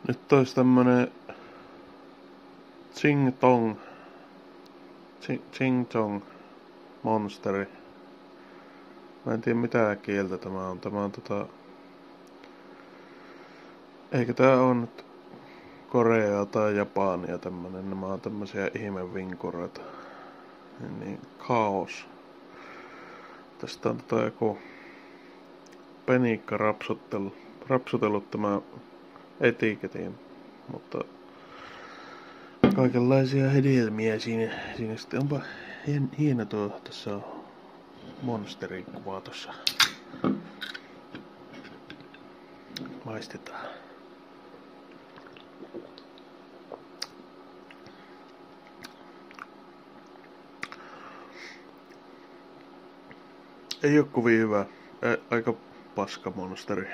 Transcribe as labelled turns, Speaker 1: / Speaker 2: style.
Speaker 1: Nyt olisi tämmönen Ching Chong monsteri. Mä en tiedä mitä kieltä tämä on. Tämä on eikä tää on nyt Koreaa tai Japania tämmönen. Nämä on tämmösiä ihmevinkureita. Niin kaos. Tästä on joku Peniikka rapsutellut tämä etiketin, mutta kaikenlaisia hedelmiä siinä sitten onpa hieno tässä on monsterikuva tossa. Maistetaan. Ei oo kovin hyvä. Aika paska monsteri.